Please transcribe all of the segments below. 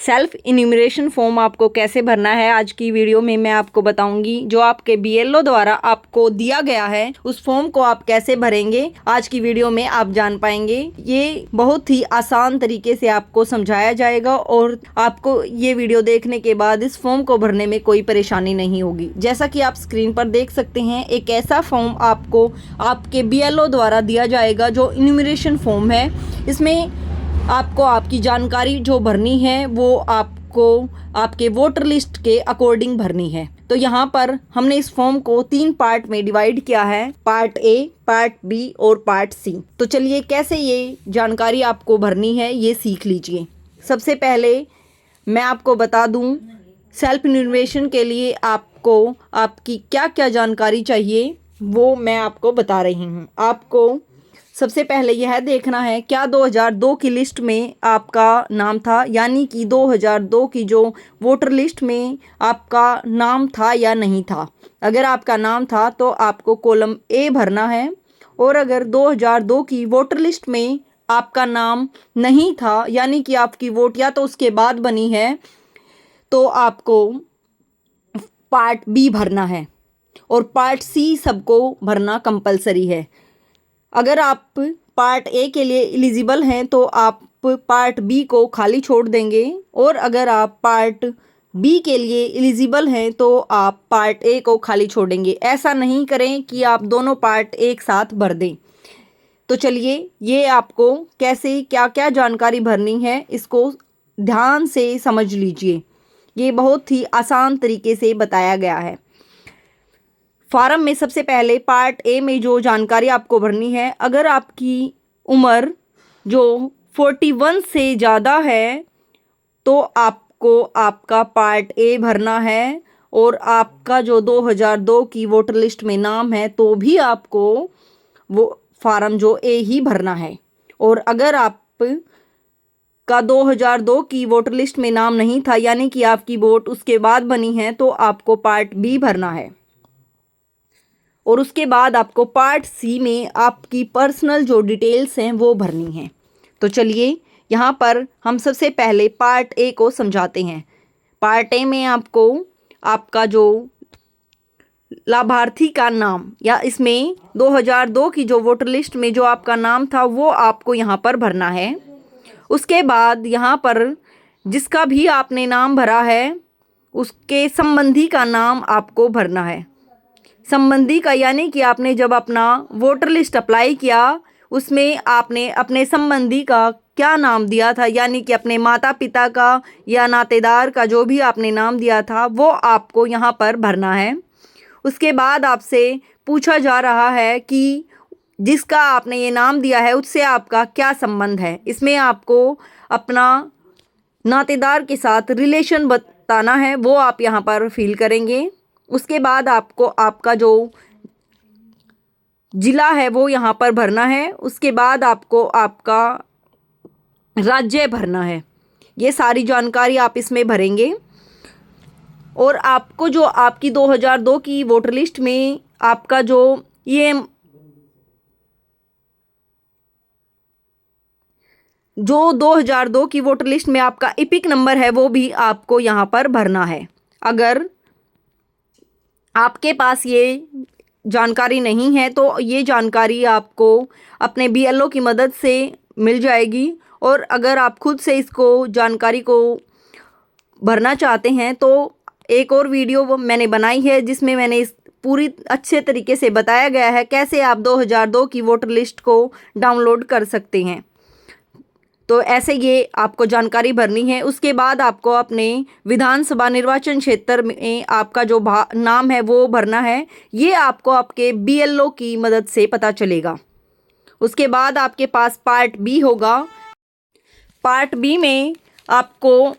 Self enumeration form आपको कैसे भरना है आज की वीडियो में मैं आपको बताऊंगी। जो आपके बीएलओ द्वारा आपको दिया गया है उस फॉर्म को आप कैसे भरेंगे आज की वीडियो में आप जान पाएंगे। ये बहुत ही आसान तरीके से आपको समझाया जाएगा और आपको ये वीडियो देखने के बाद इस फॉर्म को भरने में कोई परेशानी नहीं होगी। जैसा कि आप स्क्रीन पर देख सकते हैं, एक ऐसा फॉर्म आपको आपके बीएलओ द्वारा दिया जाएगा जो इन्यूमरेशन फॉर्म है। इसमें आपको आपकी जानकारी जो भरनी है वो आपको आपके वोटर लिस्ट के अकॉर्डिंग भरनी है। तो यहाँ पर हमने इस फॉर्म को 3 पार्ट में डिवाइड किया है, पार्ट ए, पार्ट बी और पार्ट सी। तो चलिए कैसे ये जानकारी आपको भरनी है ये सीख लीजिए। सबसे पहले मैं आपको बता दूं, सेल्फ इन्यूमरेशन के लिए आपको आपकी क्या क्या जानकारी चाहिए वो मैं आपको बता रही हूँ। आपको सबसे पहले यह देखना है क्या 2002 की लिस्ट में आपका नाम था, यानी कि 2002 की जो वोटर लिस्ट में आपका नाम था या नहीं था। अगर आपका नाम था तो आपको कॉलम ए भरना है, और अगर 2002 की वोटर लिस्ट में आपका नाम नहीं था यानी कि आपकी वोट या तो उसके बाद बनी है तो आपको पार्ट बी भरना है, और पार्ट सी सबको भरना कंपलसरी है। अगर आप पार्ट ए के लिए एलिजिबल हैं तो आप पार्ट बी को खाली छोड़ देंगे, और अगर आप पार्ट बी के लिए एलिजिबल हैं तो आप पार्ट ए को खाली छोड़ेंगे। ऐसा नहीं करें कि आप दोनों पार्ट एक साथ भर दें। तो चलिए ये आपको कैसे क्या क्या जानकारी भरनी है इसको ध्यान से समझ लीजिए। ये बहुत ही आसान तरीके से बताया गया है। फॉर्म में सबसे पहले पार्ट ए में जो जानकारी आपको भरनी है, अगर आपकी उम्र जो 41 से ज़्यादा है तो आपको आपका पार्ट ए भरना है, और आपका जो 2002 की वोटर लिस्ट में नाम है तो भी आपको वो फॉर्म जो ए ही भरना है। और अगर आप का 2002 की वोटर लिस्ट में नाम नहीं था यानी कि आपकी वोट उसके बाद बनी है तो आपको पार्ट बी भरना है, और उसके बाद आपको पार्ट सी में आपकी पर्सनल जो डिटेल्स हैं वो भरनी हैं। तो चलिए यहाँ पर हम सबसे पहले पार्ट ए को समझाते हैं। पार्ट ए में आपको आपका जो लाभार्थी का नाम, या इसमें 2002 की जो वोटर लिस्ट में जो आपका नाम था वो आपको यहाँ पर भरना है। उसके बाद यहाँ पर जिसका भी आपने नाम भरा है उसके संबंधी का नाम आपको भरना है। संबंधी का यानी कि आपने जब अपना वोटर लिस्ट अप्लाई किया उसमें आपने अपने संबंधी का क्या नाम दिया था, यानी कि अपने माता पिता का या नातेदार का जो भी आपने नाम दिया था वो आपको यहाँ पर भरना है। उसके बाद आपसे पूछा जा रहा है कि जिसका आपने ये नाम दिया है उससे आपका क्या संबंध है। इसमें आपको अपना नातेदार के साथ रिलेशन बताना है, वो आप यहाँ पर फिल करेंगे। उसके बाद आपको आपका जो जिला है वो यहाँ पर भरना है। उसके बाद आपको आपका राज्य भरना है। ये सारी जानकारी आप इसमें भरेंगे, और आपको जो आपकी 2002 की वोटर लिस्ट में आपका जो 2002 की वोटर लिस्ट में आपका इपिक नंबर है वो भी आपको यहाँ पर भरना है। अगर आपके पास ये जानकारी नहीं है तो ये जानकारी आपको अपने बीएलओ की मदद से मिल जाएगी, और अगर आप खुद से इसको जानकारी को भरना चाहते हैं तो एक और वीडियो मैंने बनाई है जिसमें मैंने इस पूरी अच्छे तरीके से बताया गया है कैसे आप 2002 की वोटर लिस्ट को डाउनलोड कर सकते हैं। तो ऐसे ये आपको जानकारी भरनी है। उसके बाद आपको अपने विधानसभा निर्वाचन क्षेत्र में आपका जो नाम है वो भरना है। ये आपको आपके बीएलओ की मदद से पता चलेगा। उसके बाद आपके पास पार्ट बी होगा। पार्ट बी में आपको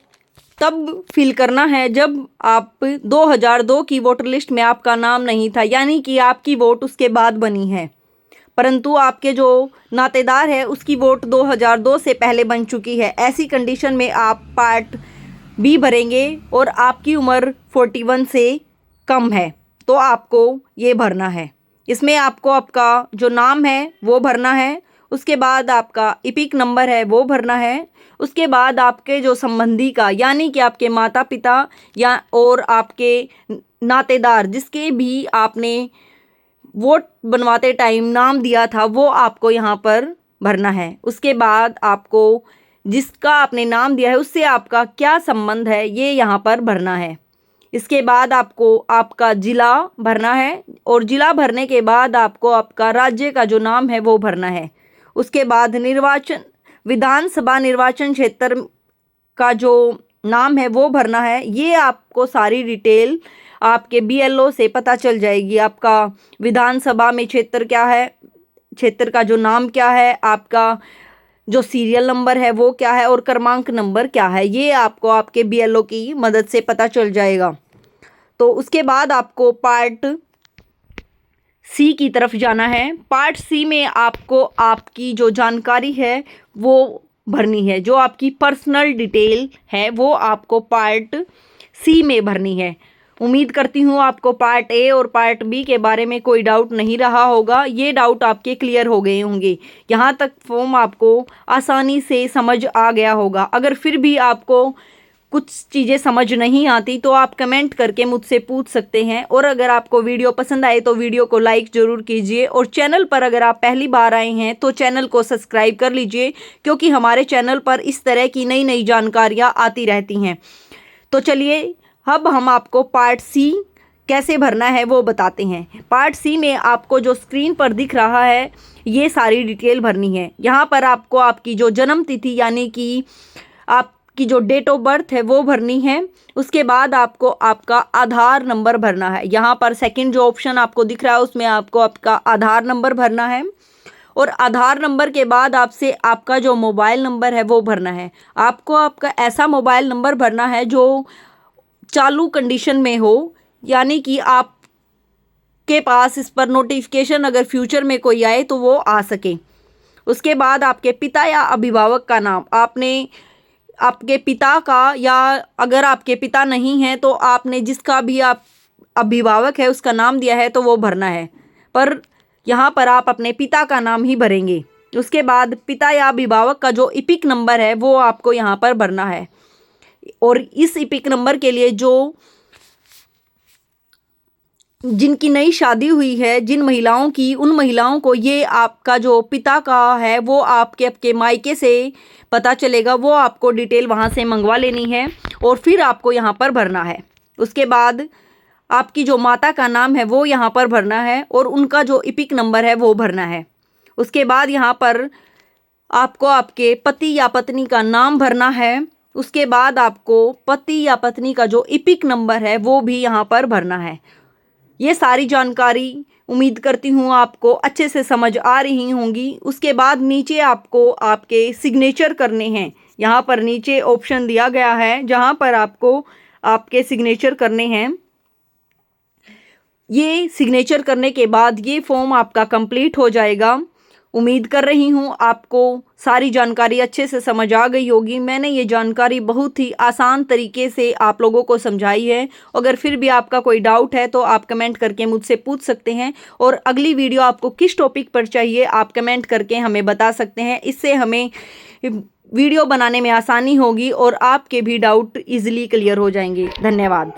तब फिल करना है जब आप 2002 की वोटर लिस्ट में आपका नाम नहीं था, यानी कि आपकी वोट उसके बाद बनी है, परंतु आपके जो नातेदार है उसकी वोट 2002 से पहले बन चुकी है। ऐसी कंडीशन में आप पार्ट बी भरेंगे, और आपकी उम्र 41 से कम है तो आपको ये भरना है। इसमें आपको आपका जो नाम है वो भरना है। उसके बाद आपका इपिक नंबर है वो भरना है, उसके बाद आपके जो संबंधी का यानी कि आपके माता पिता या और आपके नातेदार जिसके भी आपने वोट बनवाते टाइम नाम दिया था वो आपको यहाँ पर भरना है। उसके बाद आपको जिसका आपने नाम दिया है उससे आपका क्या संबंध है ये यहाँ पर भरना है। इसके बाद आपको आपका ज़िला भरना है और ज़िला भरने के बाद आपको आपका राज्य का जो नाम है वो भरना है। उसके बाद विधानसभा निर्वाचन क्षेत्र का जो नाम है वो भरना है। ये आपको सारी डिटेल आपके BLO से पता चल जाएगी। आपका विधानसभा में क्षेत्र क्या है, क्षेत्र का जो नाम क्या है, आपका जो सीरियल नंबर है वो क्या है और क्रमांक नंबर क्या है, ये आपको आपके BLO की मदद से पता चल जाएगा। तो उसके बाद आपको पार्ट C की तरफ जाना है। पार्ट C में आपको आपकी जो जानकारी है वो भरनी है, जो आपकी पर्सनल डिटेल है वो आपको पार्ट C में भरनी है। उम्मीद करती हूँ आपको पार्ट A और पार्ट B के बारे में कोई डाउट नहीं रहा होगा। ये डाउट आपके क्लियर हो गए होंगे। यहाँ तक फॉर्म आपको आसानी से समझ आ गया होगा। अगर फिर भी आपको कुछ चीज़ें समझ नहीं आती तो आप कमेंट करके मुझसे पूछ सकते हैं। और अगर आपको वीडियो पसंद आए तो वीडियो को लाइक ज़रूर कीजिए और चैनल पर अगर आप पहली बार आए हैं तो चैनल को सब्सक्राइब कर लीजिए, क्योंकि हमारे चैनल पर इस तरह की नई नई जानकारियाँ आती रहती हैं। तो चलिए अब हम आपको पार्ट C कैसे भरना है वो बताते हैं। पार्ट C में आपको जो स्क्रीन पर दिख रहा है ये सारी डिटेल भरनी है। यहाँ पर आपको आपकी जो जन्म तिथि यानी कि आपकी जो डेट ऑफ बर्थ है वो भरनी है। उसके बाद आपको आपका आधार नंबर भरना है। यहाँ पर सेकंड जो ऑप्शन आपको दिख रहा है उसमें आपको आपका आधार नंबर भरना है और आधार नंबर के बाद आपसे आपका जो मोबाइल नंबर है वो भरना है। आपको आपका ऐसा मोबाइल नंबर भरना है जो चालू कंडीशन में हो, यानी कि आपके पास इस पर नोटिफिकेशन अगर फ्यूचर में कोई आए तो वो आ सके। उसके बाद आपके पिता या अभिभावक का नाम आपने आपके पिता का, या अगर आपके पिता नहीं हैं तो आपने जिसका भी आप अभिभावक है उसका नाम दिया है तो वो भरना है, पर यहाँ पर आप अपने पिता का नाम ही भरेंगे। उसके बाद पिता या अभिभावक का जो इपिक नंबर है वो आपको यहाँ पर भरना है। और इस इपिक नंबर के लिए जो जिनकी नई शादी हुई है जिन महिलाओं की, उन महिलाओं को ये आपका जो पिता का है वो आपके मायके से पता चलेगा, वो आपको डिटेल वहाँ से मंगवा लेनी है और फिर आपको यहाँ पर भरना है। उसके बाद आपकी जो माता का नाम है वो यहाँ पर भरना है और उनका जो इपिक नंबर है वो भरना है। उसके बाद यहाँ पर आपको आपके पति या पत्नी का नाम भरना है। उसके बाद आपको पति या पत्नी का जो इपिक नंबर है वो भी यहाँ पर भरना है। ये सारी जानकारी उम्मीद करती हूँ आपको अच्छे से समझ आ रही होंगी। उसके बाद नीचे आपको आपके सिग्नेचर करने हैं। यहाँ पर नीचे ऑप्शन दिया गया है जहाँ पर आपको आपके सिग्नेचर करने हैं। ये सिग्नेचर करने के बाद ये फॉर्म आपका कंप्लीट हो जाएगा। उम्मीद कर रही हूँ आपको सारी जानकारी अच्छे से समझ आ गई होगी। मैंने ये जानकारी बहुत ही आसान तरीके से आप लोगों को समझाई है। अगर फिर भी आपका कोई डाउट है तो आप कमेंट करके मुझसे पूछ सकते हैं और अगली वीडियो आपको किस टॉपिक पर चाहिए आप कमेंट करके हमें बता सकते हैं। इससे हमें वीडियो बनाने में आसानी होगी और आपके भी डाउट ईजिली क्लियर हो जाएंगे। धन्यवाद।